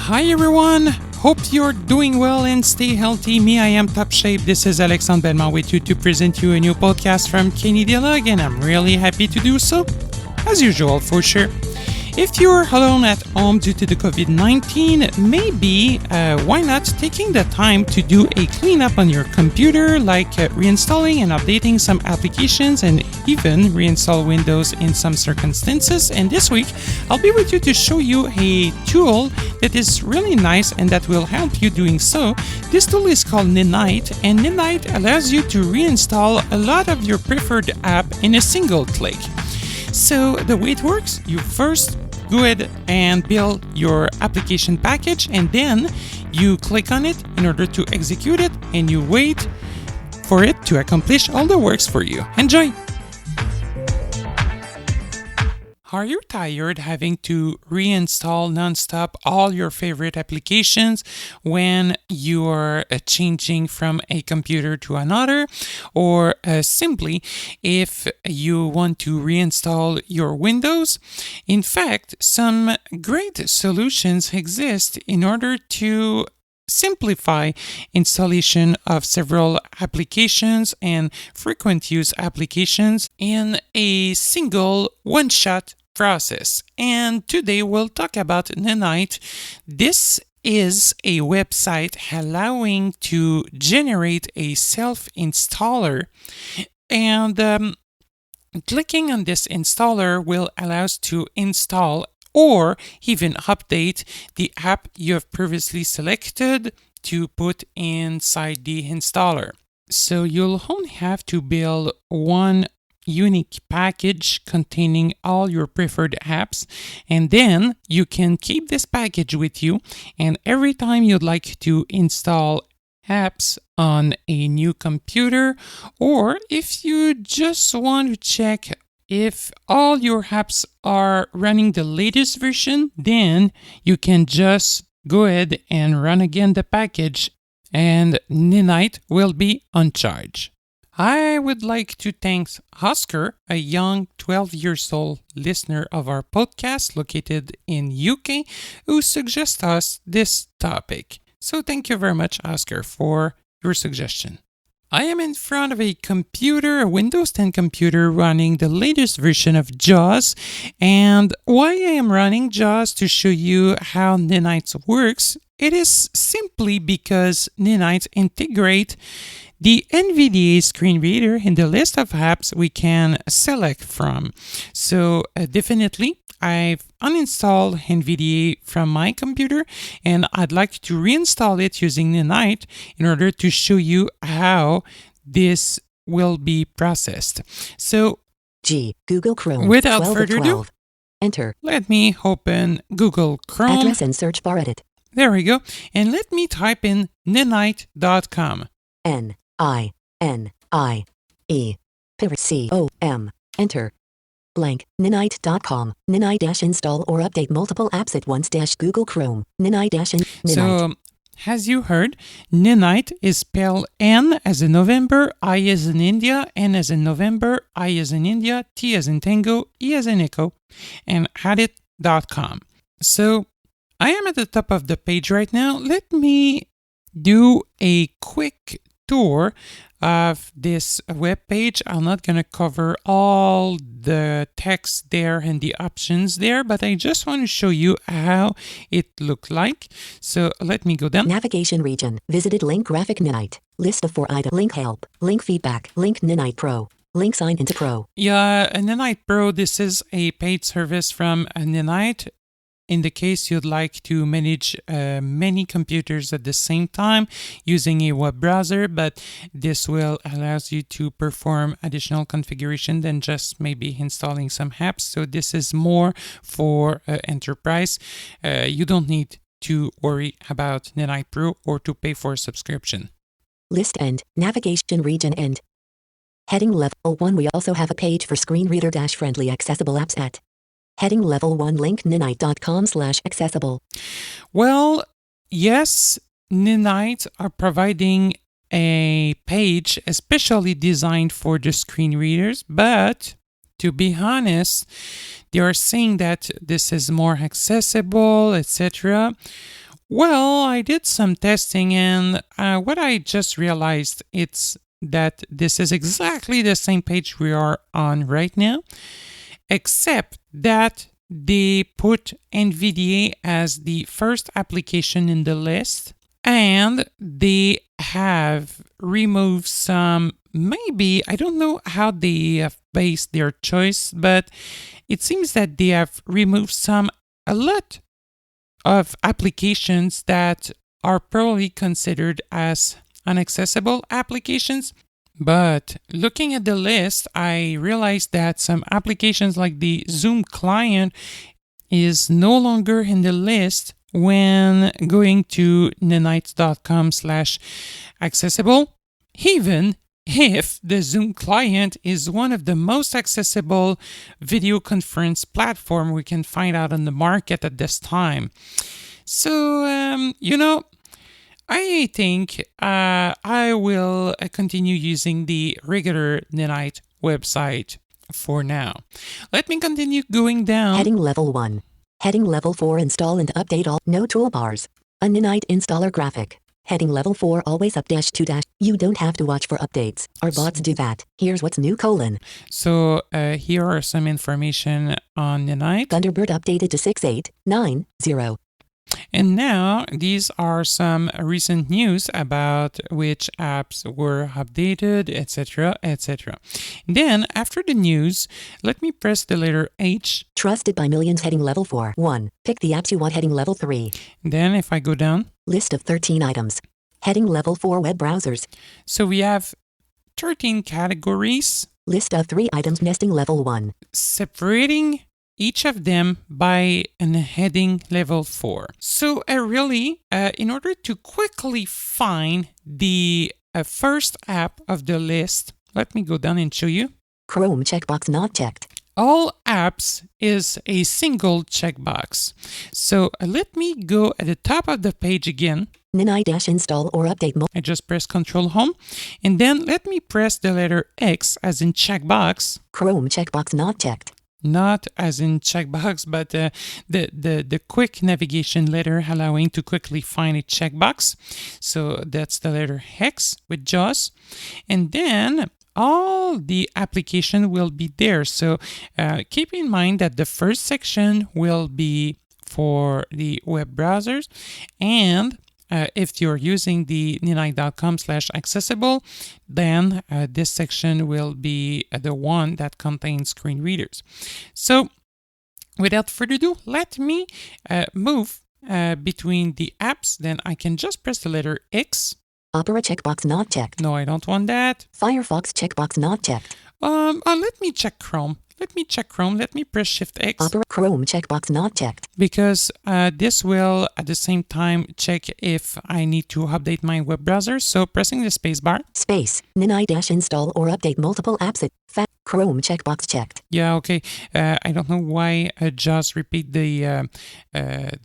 Hi everyone, hope you're doing well and stay healthy. Me, I am top shape. This is Alexandre Belmont with you to present you a new podcast from Canadialog, and I'm really happy to do so, as usual for sure. If you're alone at home due to the COVID-19, maybe why not taking the time to do a cleanup on your computer, like reinstalling and updating some applications and even reinstall Windows in some circumstances. And this week, I'll be with you to show you a tool that is really nice and that will help you doing so. This tool is called Ninite, and Ninite allows you to reinstall a lot of your preferred app in a single click. So the way it works, you first go ahead and build your application package, and then you click on it in order to execute it, and you wait for it to accomplish all the works for you. Enjoy! Are you tired having to reinstall nonstop all your favorite applications when you are changing from a computer to another? Or simply if you want to reinstall your Windows? In fact, some great solutions exist in order to simplify installation of several applications and frequent use applications in a single one-shot process. And today we'll talk about Ninite. This is a website allowing to generate a self-installer, and clicking on this installer will allow us to install or even update the app you have previously selected to put inside the installer. So you'll only have to build one unique package containing all your preferred apps, and then you can keep this package with you, and every time you'd like to install apps on a new computer, or if you just want to check if all your apps are running the latest version, then you can just go ahead and run again the package, and Ninite will be on charge. I would like to thank Oscar, a young 12 years old listener of our podcast located in UK, who suggested us this topic. So thank you very much, Oscar, for your suggestion. I am in front of a computer, a Windows 10 computer running the latest version of JAWS. And why I am running JAWS to show you how Ninite works, it is simply because Ninite integrates the NVDA screen reader in the list of apps we can select from. So definitely, I've uninstalled NVDA from my computer, and I'd like to reinstall it using Ninite in order to show you how this will be processed. So Google Chrome. Without further ado, enter. Let me open Google Chrome. Address and search bar edit. There we go. And let me type in ninite.com. Ninite. C-O-M. Enter. Blank. Ninite.com. Ninite-install or update multiple apps at once. Google Chrome. Ninite. So, as you heard, Ninite is spelled N as in November, I as in India, N as in November, I as in India, T as in Tango, E as in Echo, and addit.com. So, I am at the top of the page right now. Let me do a quick tour of this web page. I'm not going to cover all the text there and the options there, but I just want to show you how it looked like. So let me go down. Navigation region. Visited link graphic Ninite. List of 4 items. Link help. Link feedback. Link Ninite Pro. Link sign into Pro. Yeah, Ninite Pro, this is a paid service from Ninite. In the case you'd like to manage many computers at the same time using a web browser, but this will allow you to perform additional configuration than just maybe installing some apps. So this is more for enterprise. You don't need to worry about Ninite Pro or to pay for a subscription. List end. Navigation region end. Heading level 1. We also have a page for screen reader friendly accessible apps at heading level 1 link ninite.com/accessible. Well, yes, Ninite are providing a page especially designed for the screen readers, but to be honest, they are saying that this is more accessible, etc. Well, I did some testing, and what I just realized it's that this is exactly the same page we are on right now, except that they put NVDA as the first application in the list, and they have removed some, maybe, I don't know how they have based their choice, but it seems that they have removed a lot of applications that are probably considered as inaccessible applications. But looking at the list, I realized that some applications like the Zoom client is no longer in the list when going to ninite.com/accessible, even if the Zoom client is one of the most accessible video conference platform we can find out on the market at this time. So, I think I will continue using the regular Ninite website for now. Let me continue going down. Heading level 1. Heading level 4, install and update all. No toolbars. A Ninite installer graphic. Heading level 4, always up -2-. You don't have to watch for updates. Our bots do that. Here's what's new : So here are some information on Ninite. Thunderbird updated to 6.8.9.0. And now these are some recent news about which apps were updated, etc., etc. Then after the news, let me press the letter H. Trusted by millions. Heading level 4. 1. Pick the apps you want. Heading level 3. Then if I go down. List of 13 items. Heading level 4. Web browsers. So we have 13 categories. List of 3 items. Nesting level 1. Separating each of them by an heading level 4. So really, in order to quickly find the first app of the list, let me go down and show you. Chrome checkbox not checked. All apps is a single checkbox. So let me go at the top of the page again. Ninite-install or update. I just press Control Home, and then let me press the letter X as in checkbox. Chrome checkbox not checked. Not as in checkbox, but the quick navigation letter allowing to quickly find a checkbox. So that's the letter X with JAWS. And then all the application will be there. So keep in mind that the first section will be for the web browsers, and if you're using the ninite.com/accessible, then this section will be the one that contains screen readers. So without further ado, let me move between the apps. Then I can just press the letter X. Opera checkbox not checked. No, I don't want that. Firefox checkbox not checked. Let me check Chrome. Let me press Shift X. Opera Chrome checkbox not checked. Because this will at the same time check if I need to update my web browser. So pressing the space bar. Space. Ninite-install or update multiple apps. Chrome checkbox checked. Yeah, okay. I don't know why just repeat the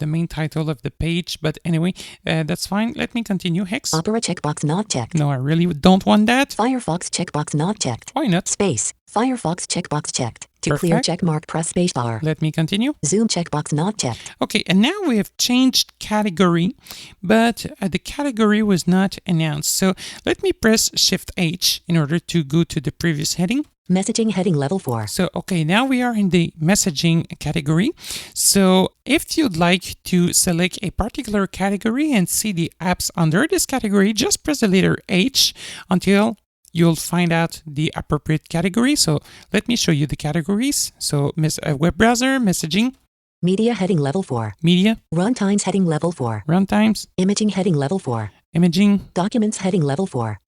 main title of the page, but anyway, that's fine. Let me continue. Hex. Opera checkbox not checked. No, I really don't want that. Firefox checkbox not checked. Why not? Space. Firefox checkbox checked. To Perfect. clear check mark, press space bar. Let me continue. Zoom checkbox not checked. Okay, and now we have changed category, but the category was not announced. So let me press Shift H in order to go to the previous heading. Messaging heading level 4. So, okay, now we are in the messaging category. So if you'd like to select a particular category and see the apps under this category, just press the letter H until you'll find out the appropriate category. So let me show you the categories. So web browser, messaging. Media heading level 4. Media. Runtimes heading level 4. Runtimes. Imaging heading level 4. Imaging. Documents heading level 4.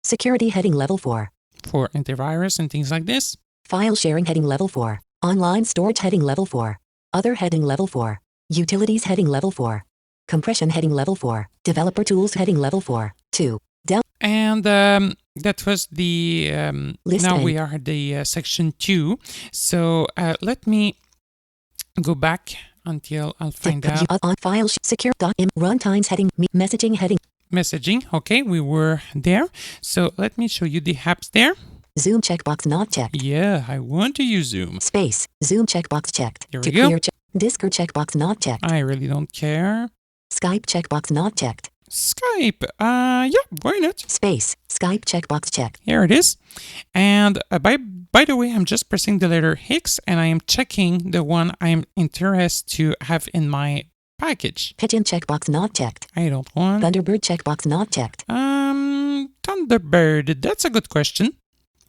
Security heading level 4. For antivirus and things like this. File sharing heading level 4. Online storage heading level 4. Other heading level 4. Utilities heading level 4. Compression heading level 4. Developer tools heading level 4. 2. And that was the, now we are at the section 2. So let me go back until I'll find out. On file secure runtimes heading messaging heading. Messaging, okay, we were there. So let me show you the apps there. Zoom checkbox not checked. Yeah, I want to use Zoom. Space. Zoom checkbox checked. Here we go. Discord checkbox not checked. I really don't care. Skype checkbox not checked. Skype. Yeah, why not? Space. Skype checkbox checked. Here it is. And by the way, I'm just pressing the letter X and I am checking the one I'm interested to have in my package. Pigeon checkbox not checked. I don't want. Thunderbird checkbox not checked. Thunderbird. That's a good question.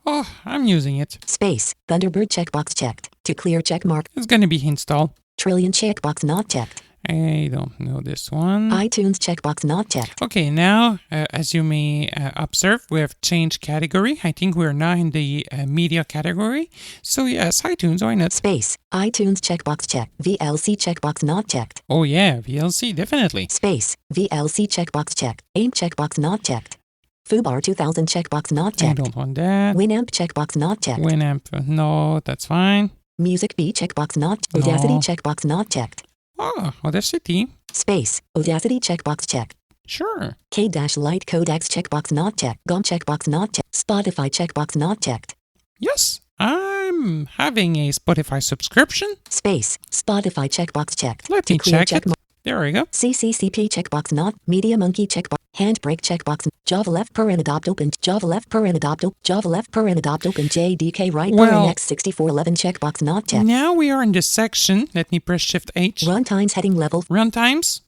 Oh, I'm using it. Space. Thunderbird checkbox checked. To clear checkmark. It's going to be installed. Trillion checkbox not checked. I don't know this one. iTunes checkbox not checked. Okay, now, as you may observe, we have changed category. I think we're now in the media category. So yes, iTunes, why not? Space. iTunes checkbox checked. VLC checkbox not checked. Oh yeah, VLC, definitely. Space. VLC checkbox checked. AIM checkbox not checked. FUBAR 2000 checkbox not checked. I don't want that. Winamp checkbox not checked. Winamp, no, that's fine. Music B checkbox not. No. Audacity checkbox not checked. Oh, Audacity. Space. Audacity checkbox checked. Sure. K-Lite codecs checkbox not checked. GOM checkbox not checked. Spotify checkbox not checked. Yes, I'm having a Spotify subscription. Space. Spotify checkbox checked. Let me check it. There we go. CCCP checkbox not. Media Monkey checkbox. Handbrake checkbox. Java left per and adopt open. Java left per and adopt open. Java left per and adopt open. JDK right per and X6411 checkbox not checked. Now we are in this section. Let me press Shift H. Runtimes heading level. Runtimes.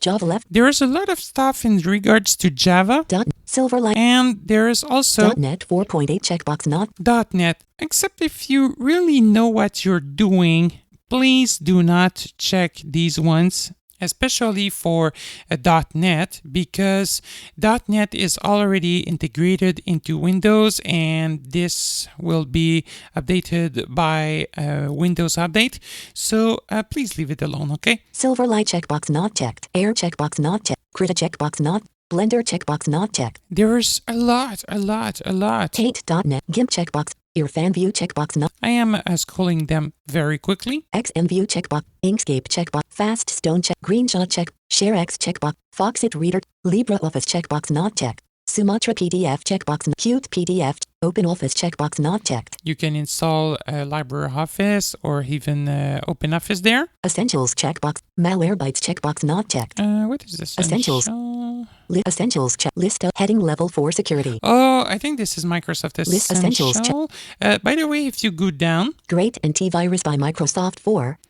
Java left. There is a lot of stuff in regards to Java. Silverlight. And there is also .NET 4.8 checkbox not. .NET. Except if you really know what you're doing, please do not check these ones, especially for .NET, because .NET is already integrated into Windows and this will be updated by Windows Update. So please leave it alone, okay? Silverlight checkbox not checked. Air checkbox not checked. Krita checkbox not. Blender checkbox not checked. There's a lot. Tate.NET. GIMP checkbox. IrfanView checkbox not. I am scrolling them very quickly. XMView checkbox. Inkscape checkbox. Faststone check. Greenshot check. ShareX checkbox. Foxit Reader. LibreOffice checkbox not checked. Sumatra PDF checkbox. Qt PDF. OpenOffice checkbox not checked. You can install LibreOffice or even OpenOffice there. Essentials checkbox. Malwarebytes checkbox not checked. What is this? Essentials. Essentials check. List of heading level 4 security. Oh, I think this is Microsoft List Essentials check. By the way, if you go down. Great Antivirus by Microsoft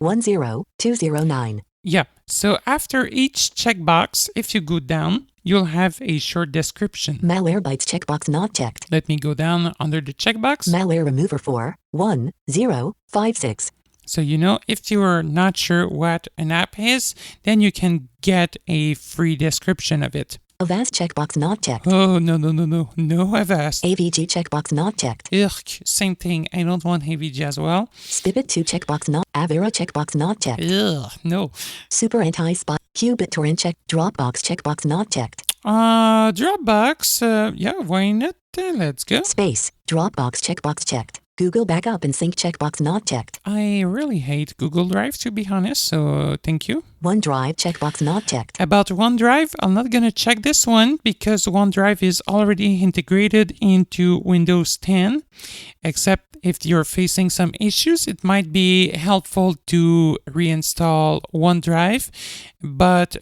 4.10209. Yeah, so after each checkbox, if you go down, you'll have a short description. Malwarebytes checkbox not checked. Let me go down under the checkbox. Malware remover 4.1.0.5.6. So, if you're not sure what an app is, then you can get a free description of it. Avast checkbox not checked. Oh, no. No Avast. AVG checkbox not checked. Ugh, same thing. I don't want AVG as well. Spibit2 checkbox not. Avera checkbox not checked. Ugh, no. Super anti-spy. Qubit torrent check. Dropbox checkbox not checked. Dropbox. Yeah, why not? Let's go. Space. Dropbox checkbox checked. Google Backup and Sync checkbox not checked. I really hate Google Drive, to be honest, so thank you. OneDrive checkbox not checked. About OneDrive, I'm not going to check this one because OneDrive is already integrated into Windows 10. Except if you're facing some issues, it might be helpful to reinstall OneDrive. But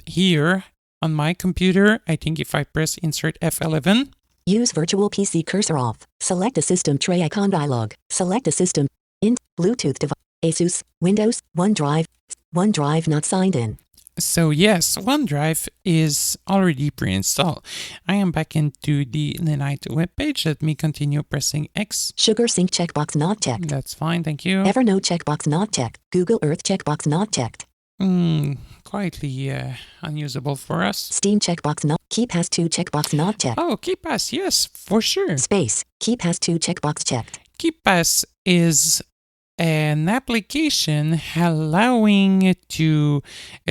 here on my computer, I think if I press Insert F11, use virtual PC cursor off. Select a system tray icon dialog. Select a system. Int. Bluetooth device. Asus. Windows. OneDrive. OneDrive not signed in. So yes, OneDrive is already pre-installed. I am back into the Ninite webpage. Let me continue pressing X. Sugar Sync checkbox not checked. That's fine, thank you. Evernote checkbox not checked. Google Earth checkbox not checked. Quietly unusable for us. Steam checkbox not. KeePass2 checkbox not checked. Oh, KeePass, yes, for sure. Space. KeePass2 checkbox checked. KeePass is an application allowing to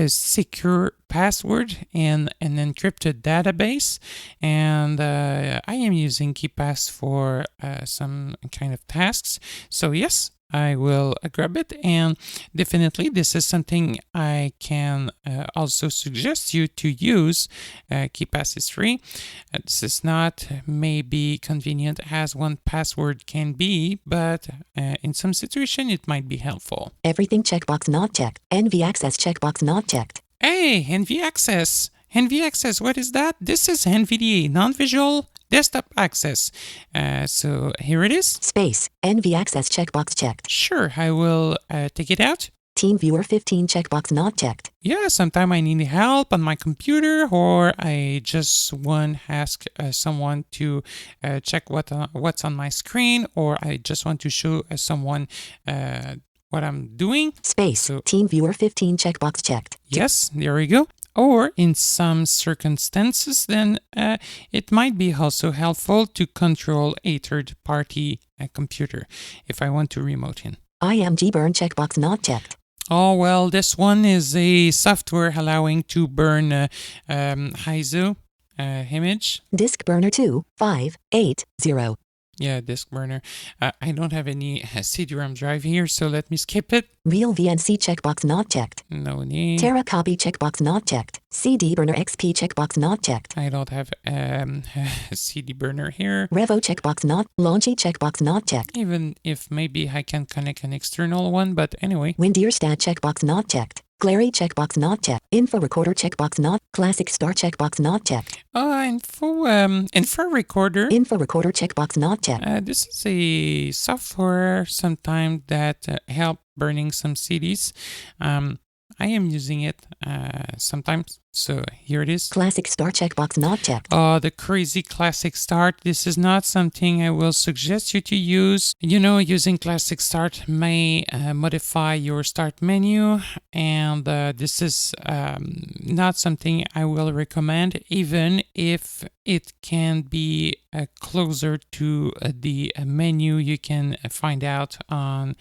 secure password in an encrypted database, and I am using KeePass for some kind of tasks. So yes, I will grab it, and definitely this is something I can also suggest you to use. KeePass is free. This is not maybe convenient as one password can be, but in some situation it might be helpful. Everything checkbox not checked. NV access checkbox not checked. Hey, NV Access. NV Access, what is that? This is NVDA, non-visual desktop access. So here it is. Space. NV Access checkbox checked. Sure, I will take it out. Team Viewer 15 checkbox not checked. Yeah, sometimes I need help on my computer, or I just want to ask someone to check what's on my screen, or I just want to show someone what I'm doing. Space. So, Team Viewer 15 checkbox checked. yes, there we go. Or in some circumstances, then it might be also helpful to control a third-party computer if I want to remote in. IMG burn checkbox not checked. Oh, well, this one is a software allowing to burn ISO image. Disk burner 2580. Yeah, disk burner. I don't have any CD-ROM drive here, so let me skip it. Real VNC checkbox not checked. No need. Terra copy checkbox not checked. CD burner XP checkbox not checked. I don't have CD burner here. Revo checkbox not. Launchy checkbox not checked. Even if maybe I can connect an external one, but anyway. Windearstat checkbox not checked. Glary checkbox not checked. Info recorder checkbox not. Classic star checkbox not checked. Info recorder. Info recorder checkbox not checked. This is a software sometimes that help burning some CDs. I am using it sometimes. So here it is. Classic start checkbox not checked. Oh, the crazy classic start. This is not something I will suggest you to use. You know, using classic start may modify your start menu, and this is not something I will recommend, even if it can be closer to the menu you can find out on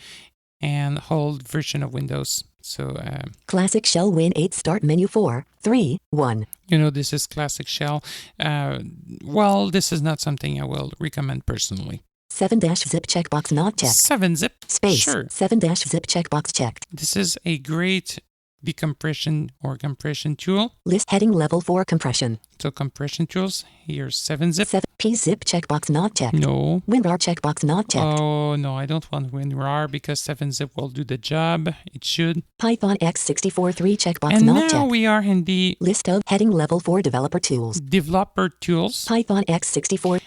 an old version of Windows. So Classic Shell Win 8 Start Menu 4, 3, 1. You know, this is Classic Shell. Well, this is not something I will recommend personally. 7-zip checkbox not checked. 7-zip? Space. Sure. 7-zip checkbox checked. This is a great decompression or compression tool. List heading level 4 compression. So compression tools, here's 7-zip. 7-zip checkbox not checked. No. WinRAR checkbox not checked. Oh, no, I don't want WinRAR because 7-zip will do the job. It should. Python x64 3 checkbox And not now checked. we are in the List of heading level 4 developer tools. developer tools. Python x64.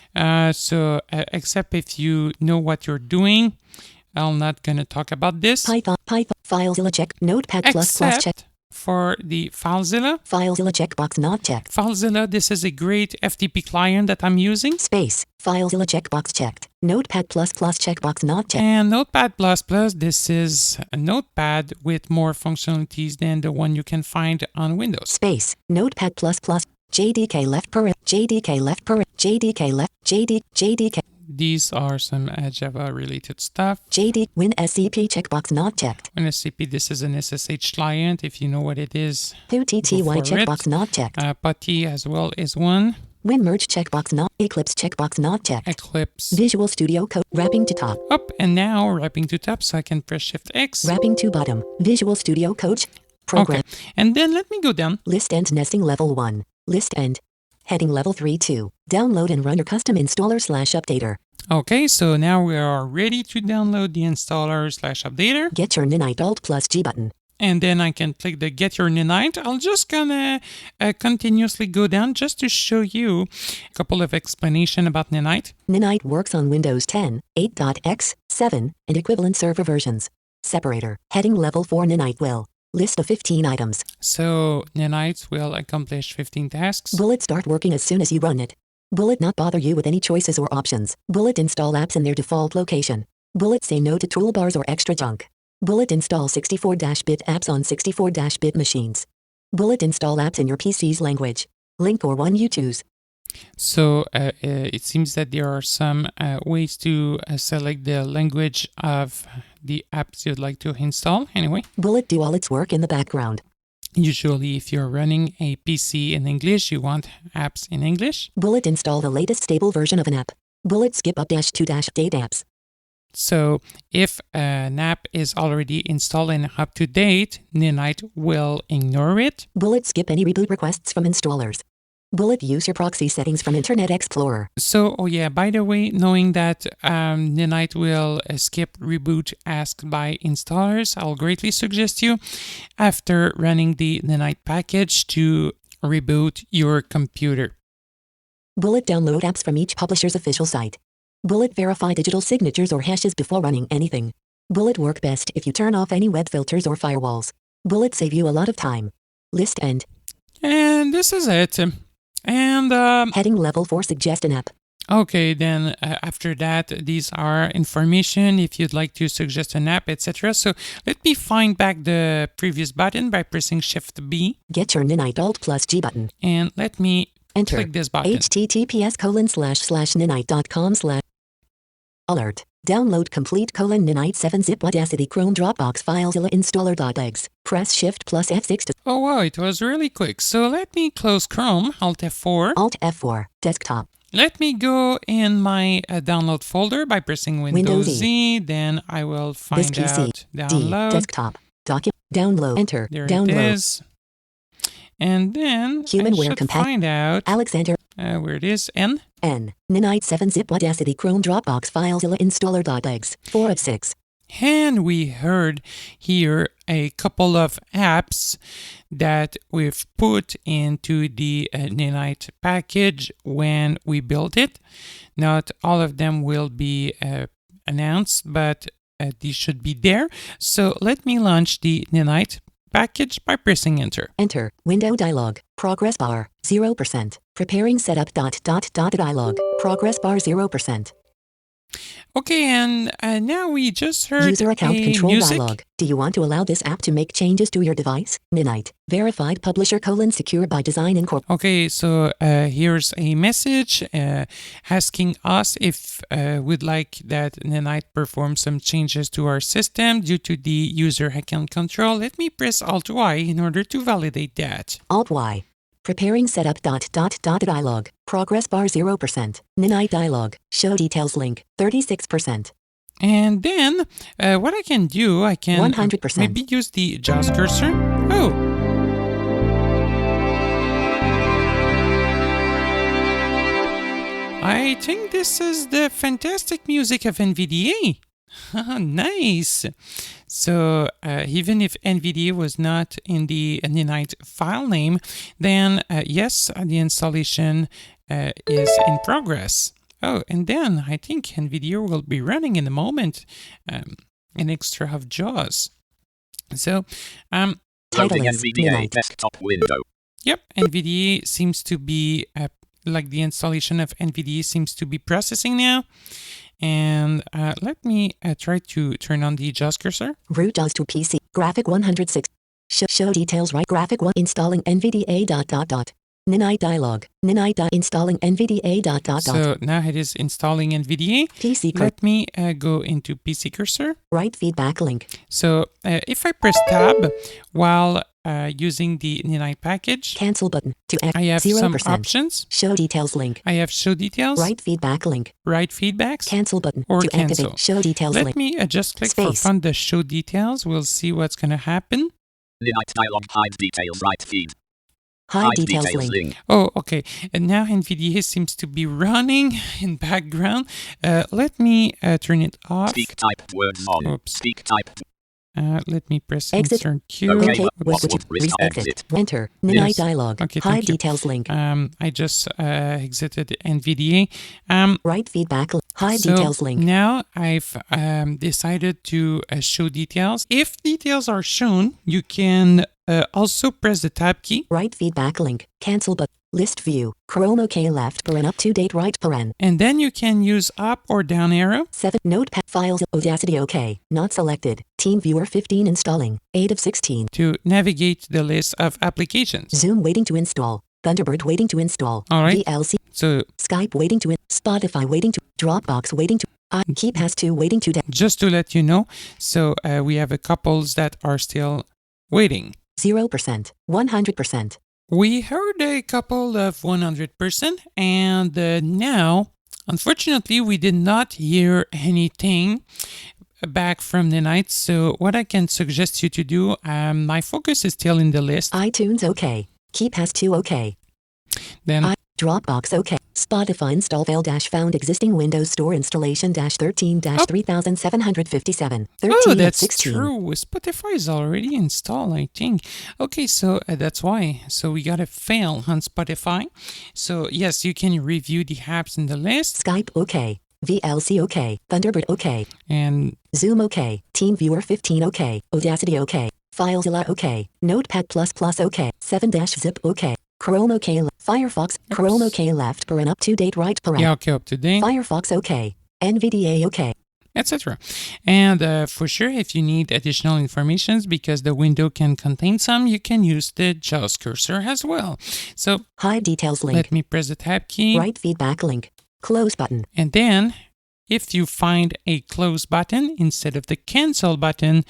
Except if you know what you're doing, I'm not going to talk about this. Python FileZilla check. Notepad++ check. Except for the FileZilla. FileZilla checkbox not checked. FileZilla, this is a great FTP client that I'm using. Space. FileZilla checkbox checked. Notepad++ checkbox not checked. And Notepad++, this is a notepad with more functionalities than the one you can find on Windows. Space. Notepad++. JDK left parent. JDK left parent. JDK left. JDK. These are some Java-related stuff. JD WinSCP checkbox not checked. WinSCP, this is an SSH client. If you know what it is, WTTY go for checkbox it. not checked. PuTTY as well is one. WinMerge checkbox not. Eclipse checkbox not checked. Eclipse. Visual Studio Code. Wrapping to top. Up and now wrapping to top, so I can press Shift X. Wrapping to bottom. Visual Studio Code. Program. Okay. And then let me go down. List end nesting level 1. List end. Heading level 3 2. Download and run your custom installer/updater. Okay, so now we are ready to download the installer/updater. Get your Ninite Alt plus G button. And then I can click the Get Your Ninite. I'll just gonna continuously go down just to show you a couple of explanation about Ninite. Ninite works on Windows 10, 8.x, 7, and equivalent server versions. Separator. Heading level 4 Ninite will. List of 15 items. So Ninite will accomplish 15 tasks. Bullet start working as soon as you run it. Bullet not bother you with any choices or options. Bullet install apps in their default location. Bullet say no to toolbars or extra junk. Bullet install 64-bit apps on 64-bit machines. Bullet install apps in your PC's language. Link or one you choose. So it seems that there are some ways to select the language of the apps you'd like to install. Anyway, Bullet do all its work in the background. usually if you're running a PC in English, you want apps in English. Bullet install the latest stable version of an app. Bullet skip up-to-date apps. So if an app is already installed and up to date, Ninite will ignore it. Bullet skip any reboot requests from installers. Bullet, use your proxy settings from Internet Explorer. So, oh yeah, by the way, knowing that Ninite will skip reboot asked by installers, I'll greatly suggest you, after running the Ninite package, to reboot your computer. Bullet, download apps from each publisher's official site. Bullet, verify digital signatures or hashes before running anything. Bullet, work best if you turn off any web filters or firewalls. Bullet, save you a lot of time. List end. And this is it. And Heading level 4, suggest an app. okay, then after that, these are information if you'd like to suggest an app, etc. So let me find back the previous button by pressing Shift B. Get your Ninite Alt plus G button. And let me Enter. click this button. https://ninite.com/ alert. Download complete Ninite 7-zip Audacity Chrome Dropbox FileZilla installer.exe. Press Shift plus F6 to Oh wow, it was really quick. So let me close Chrome, Alt F4. Alt F4. Desktop. Let me go in my download folder by pressing Windows Z. Then I will find Disk PC. out download. Desktop. Document. Download. Enter. There Download. it is. And then Humanware I should compat. find out Alexander. where it is. N. Ninite 7-zip Audacity Chrome Dropbox FileZilla installer.exe. 4 of 6. And we heard here a couple of apps that we've put into the Ninite package when we built it. Not all of them will be announced, but these should be there. So let me launch the Ninite package by pressing Enter. Enter. Window dialog. Progress bar. 0%. Preparing setup ... dialog. Progress bar 0%. Okay, and now we just heard User account a control music. dialog. Do you want to allow this app to make changes to your device? Ninite. Verified publisher : secure by design incorp. Okay, so here's a message asking us if we'd like that Ninite perform some changes to our system due to the user account control. Let me press Alt-Y in order to validate that. Alt-Y. Preparing setup ... dialog. Progress bar 0%. Ninite dialog. Show details link. 36%. And then what I can do, I can 100%. maybe use the JAWS cursor. Oh. I think this is the fantastic music of NVDA. Nice. So even if NVDA was not in the Ninite file name, then yes, the installation is in progress. Oh, and then I think NVDA will be running in a moment an extra of JAWS. So, Loading NVDA desktop window. Yep, NVDA seems to be, like the installation of NVDA seems to be processing now. And let me try to turn on the JAWS cursor. Root JAWS to PC. Graphic 106. Show details right. Graphic 1. Installing NVDA ... Ninite dialog. Ninite installing NVDA ... So now it is installing NVDA. PC Let me go into PC cursor. Right feedback link. So if I press Tab while using the Ninite package, Cancel button. To I have 0%. some options. Show details link. I have show details, Right feedback link. right feedbacks, Cancel button. or to cancel. activate. Show details Let link. me just click for Space. fun the show details. We'll see what's going to happen. Ninite dialog. Hide details. Right feed. Hide details link. Oh, okay. And now NVDA seems to be running in background. Let me turn it off. Speak type words on. Oops. Speak type. Let me press Exit. Insert Q. Okay. Okay. What Switch. would risk Exit. exit? Enter. Ninite Yes. dialog. Okay, thank Hide you. details link. I just exited NVDA. Right feedback link. Hide So details link. now I've decided to show details. If details are shown, you can also press the Tab key. Right feedback link. Cancel button. List view. Chrome OK left paren up to date right paren. And then you can use up or down arrow. 7. Notepad files. Audacity OK. Not selected. TeamViewer 15 installing. 8 of 16. To navigate the list of applications. Zoom waiting to install. Thunderbird waiting to install. All right. VLC. So Skype waiting to Spotify waiting to Dropbox waiting to KeyPass 2 waiting to just to let you know, so we have a couples that are still waiting. 0%. 100%. We heard a couple of 100%, and now, unfortunately, we did not hear anything back from Ninite. So what I can suggest you to do, my focus is still in the list. iTunes OK. KeyPass 2 OK. Then Dropbox OK. Spotify install fail dash found existing Windows Store installation dash 13 dash 3757. 13 oh, of that's 16. true. Spotify is already installed, I think. Okay, so that's why. So we got a fail on Spotify. So yes, you can review the apps in the list. Skype OK. VLC OK. Thunderbird OK. And Zoom OK. TeamViewer 15 OK. Audacity OK. FileZilla OK. Notepad++ OK. 7-zip OK. Chrome OK. Firefox. Chrome OK left paren up-to-date right paren. yeah, okay, up to date, Firefox OK. NVDA OK. etc. And for sure, if you need additional informations, because the window can contain some, you can use the JAWS cursor as well. So Hide details link. let me press the tab key. Write feedback link. Close button. And then if you find a close button instead of the cancel button,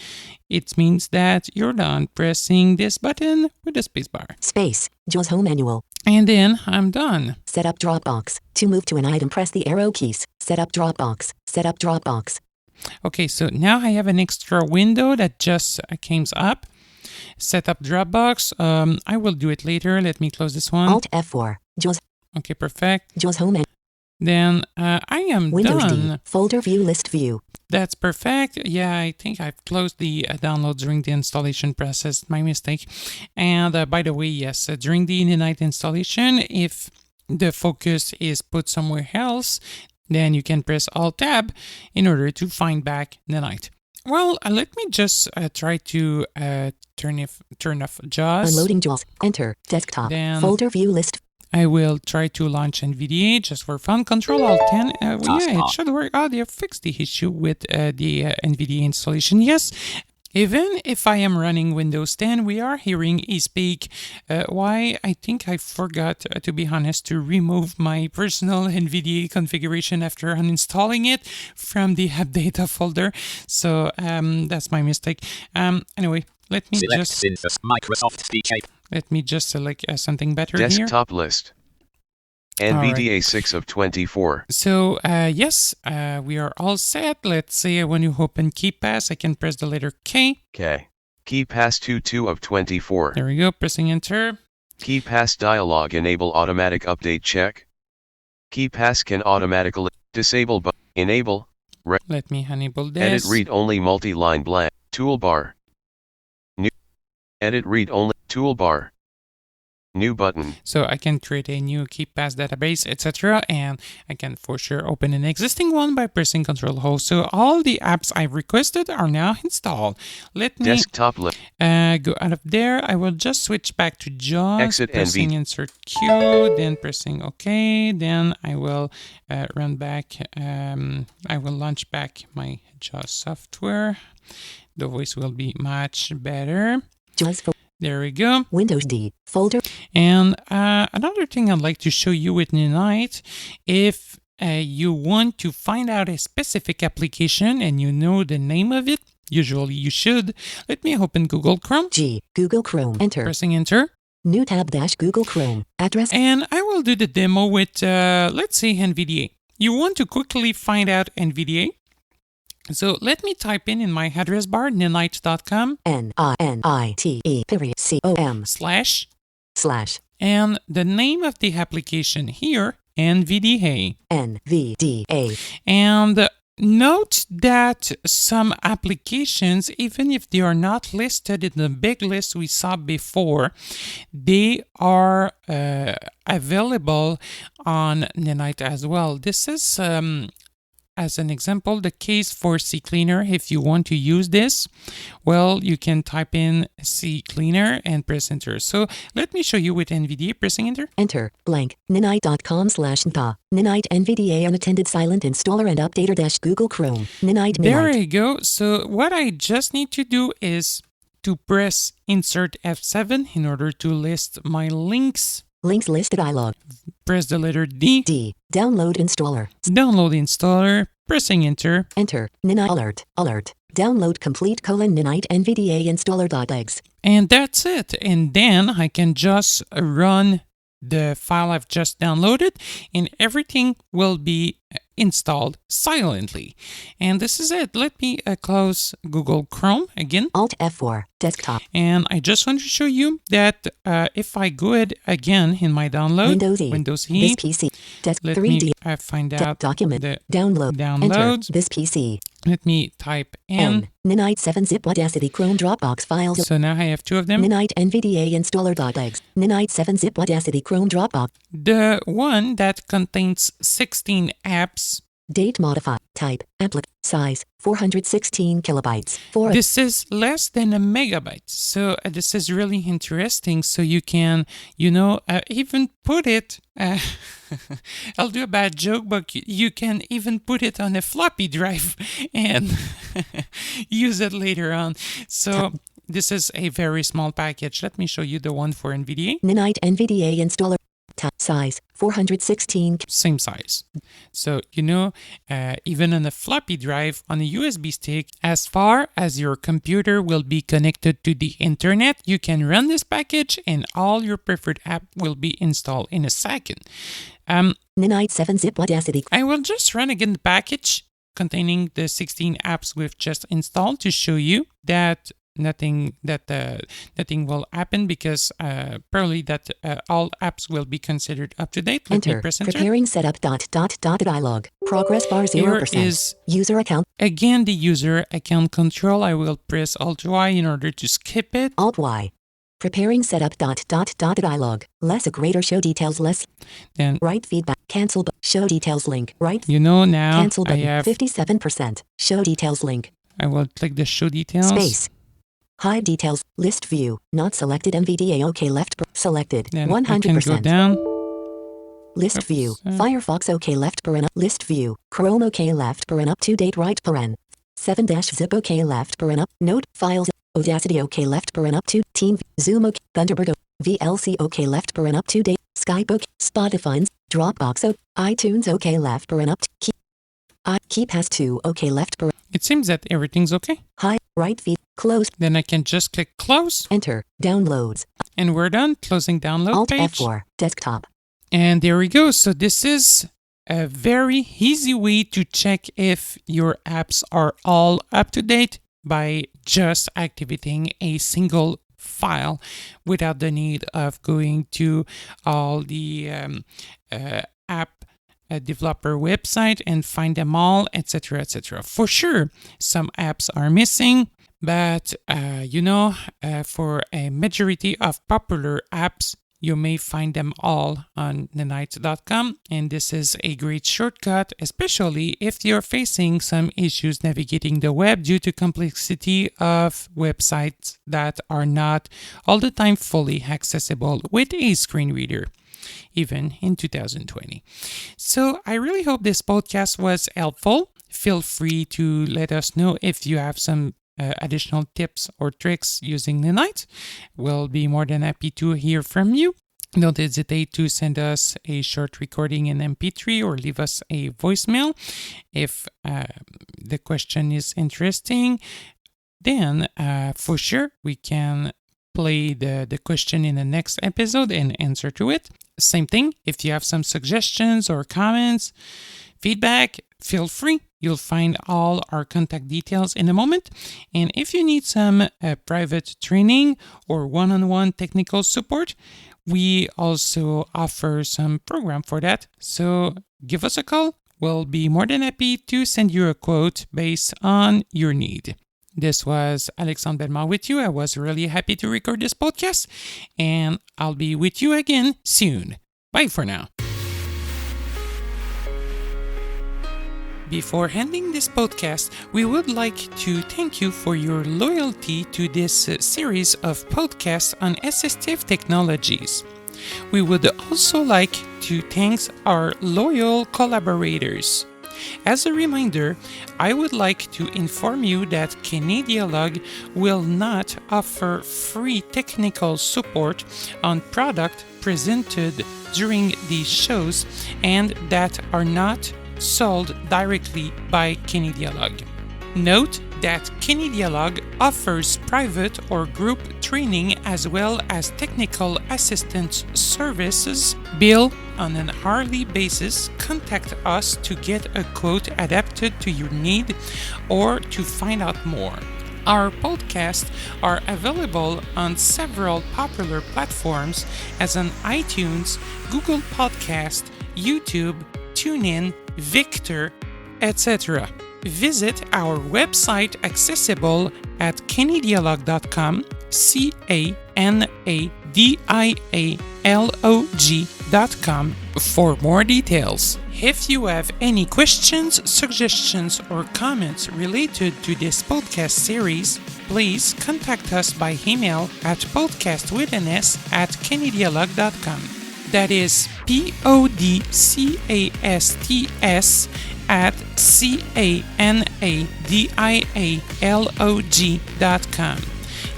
it means that you're done pressing this button with the spacebar. Space. JAWS home manual. And then I'm done. Set up Dropbox. To move to an item, press the arrow keys. Set up Dropbox. Set up Dropbox. Okay, so now I have an extra window that just came up. Set up Dropbox. I will do it later. Let me close this one. Alt F4. JAWS. Okay, perfect. JAWS home menu. Then I am Windows done. D. Folder view list view. That's perfect. Yeah, I think I've closed the download during the installation process. My mistake. And by the way, yes, during the Ninite installation, if the focus is put somewhere else, then you can press Alt-Tab in order to find back Ninite. Well, let me just try to turn off JAWS. Unloading JAWS. Enter. Desktop. Then Folder view list. I will try to launch NVDA just for fun. Control-Alt-10. Yeah, it should work. Oh, they fixed the issue with the NVDA installation. Yes. Even if I am running Windows 10, we are hearing eSpeak. Why? I think I forgot, to be honest, to remove my personal NVDA configuration after uninstalling it from the app data folder. So that's my mistake. Anyway, let me Select just Synthesis Microsoft Speech Ape. let me just select something better here. Desktop list. NVDA 6 of 24. So yes, we are all set. Let's say when you open KeyPass, I can press the letter K. K. KeyPass 2 of 24. There we go, pressing enter. KeyPass dialog enable automatic update check. KeyPass can automatically disable but enable. Let me enable this. Edit read only multi-line blank. Toolbar. New. Edit read only toolbar. New button. So I can create a new KeyPass database, etc. And I can for sure open an existing one by pressing Ctrl-O. So all the apps I've requested are now installed. Let me Desktop list. go out of there. I will just switch back to JAWS, Exit pressing NV. Insert Q, then pressing OK. Then I will run back. I will launch back my JAWS software. The voice will be much better. JAWS for There we go. Windows D. Folder. And another thing I'd like to show you with Ninite, if you want to find out a specific application and you know the name of it, usually you should. Let me open Google Chrome. G. Google Chrome. Enter. Pressing enter. New tab dash Google Chrome. Address. And I will do the demo with, let's say, NVDA. You want to quickly find out NVDA. So let me type in my address bar, ninite.com NINITE period COM / and the name of the application here, NVDA. NVDA. And note that some applications, even if they are not listed in the big list we saw before, they are available on Ninite as well. This is as an example, the case for CCleaner. If you want to use this, well, you can type in CCleaner and press enter. So let me show you with NVDA, pressing enter. Enter blank ninite.com/nta Ninite NVDA unattended silent installer and updater dash Google Chrome Ninite. There you go. So what I just need to do is to press insert F7 in order to list my links. Links list dialog. Press the letter D. D. Download installer. Download installer. Pressing enter. Enter. Ninite alert. Download complete Ninite NVDA installer.exe. And that's it. And then I can just run the file I've just downloaded and everything will be installed silently. And this is it. Let me close Google Chrome again. Alt F4, desktop. And I just want to show you that if I go ahead again in my download, Windows E. This PC. let 3D. me find out document. the Download. Enter. downloads. This PC. Let me type in. Ninite 7-zip Audacity Chrome Dropbox files. So now I have two of them. Ninite NVDA installer.exe. Ninite 7-zip Audacity Chrome Dropbox. The one that contains 16 apps. Date modify. Type. Size. 416 kilobytes. This is less than a megabyte. So this is really interesting. So you can, even put it, I'll do a bad joke, but you can even put it on a floppy drive and use it later on. So this is a very small package. Let me show you the one for NVDA. Ninite NVDA installer. Size 416. Same size. So, even on a floppy drive on a USB stick, as far as your computer will be connected to the internet, you can run this package and all your preferred app will be installed in a second. Ninite 7-zip Audacity. I will just run again the package containing the 16 apps we've just installed to show you that nothing will happen because probably that all apps will be considered up to date. Let me press enter. Preparing setup ... dialog. Progress bar 0%. Here is user account. Again the user account control. I will press Alt Y in order to skip it. Alt Y. Preparing setup ... dialog. Less a greater show details less. Then right feedback. Cancel show details link. Right. Now cancel button. I have 57%. Show details link. I will click the show details. Space. Hide details. List view. Not selected. NVDA. OK left. Selected. Then 100%. I can go down. List view. Firefox OK left paren. List view. Chrome OK left paren. Up to date right paren. 7-zip OK left paren. Up. Note. Files. Audacity OK left paren. Up to. Team. Zoom OK. Thunderbird. VLC OK left paren. Up to date. Skype OK. Spotify. Dropbox OK. iTunes OK left paren. Up to. KeyPass 2 OK left paren. It seems that everything's okay. Hide. Right feed. Close. Then I can just click close. Enter. Downloads. And we're done. Closing download Alt page. F4. Desktop. And there we go. So this is a very easy way to check if your apps are all up to date by just activating a single file without the need of going to all the app developer website and find them all, etc., etc. For sure, some apps are missing, but for a majority of popular apps, you may find them all on Ninite.com, and this is a great shortcut, especially if you're facing some issues navigating the web due to complexity of websites that are not all the time fully accessible with a screen reader, even in 2020. So I really hope this podcast was helpful. Feel free to let us know if you have some additional tips or tricks using Ninite. We'll be more than happy to hear from you. Don't hesitate to send us a short recording in MP3 or leave us a voicemail. If the question is interesting, then for sure we can play the question in the next episode and answer to it. Same thing, if you have some suggestions or comments, feedback, feel free. You'll find all our contact details in a moment. And if you need some private training or one-on-one technical support, we also offer some program for that. So give us a call. We'll be more than happy to send you a quote based on your need. This was Alexandre Bellemare with you. I was really happy to record this podcast, and I'll be with you again soon. Bye for now. Before ending this podcast, we would like to thank you for your loyalty to this series of podcasts on assistive technologies. We would also like to thank our loyal collaborators. As a reminder, I would like to inform you that Canadialog will not offer free technical support on product presented during these shows and that are not sold directly by Canadialog. Note that Canadialog offers private or group training as well as technical assistance services billed on an hourly basis, contact us to get a quote adapted to your need or to find out more. Our podcasts are available on several popular platforms as on iTunes, Google Podcast, YouTube, TuneIn, Victor, etc. Visit our website accessible at Canadialog.com, Canadialog.com for more details. If you have any questions, suggestions, or comments related to this podcast series, please contact us by email at podcastwithans@canadialog.com. That is podcasts at Canadialog.com.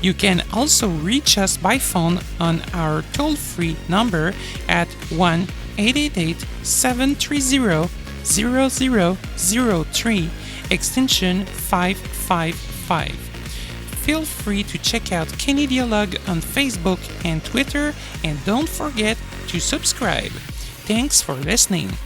You can also reach us by phone on our toll-free number at 1-888-730-0003, extension 555. Feel free to check out Canadialog on Facebook and Twitter, and don't forget to subscribe. Thanks for listening.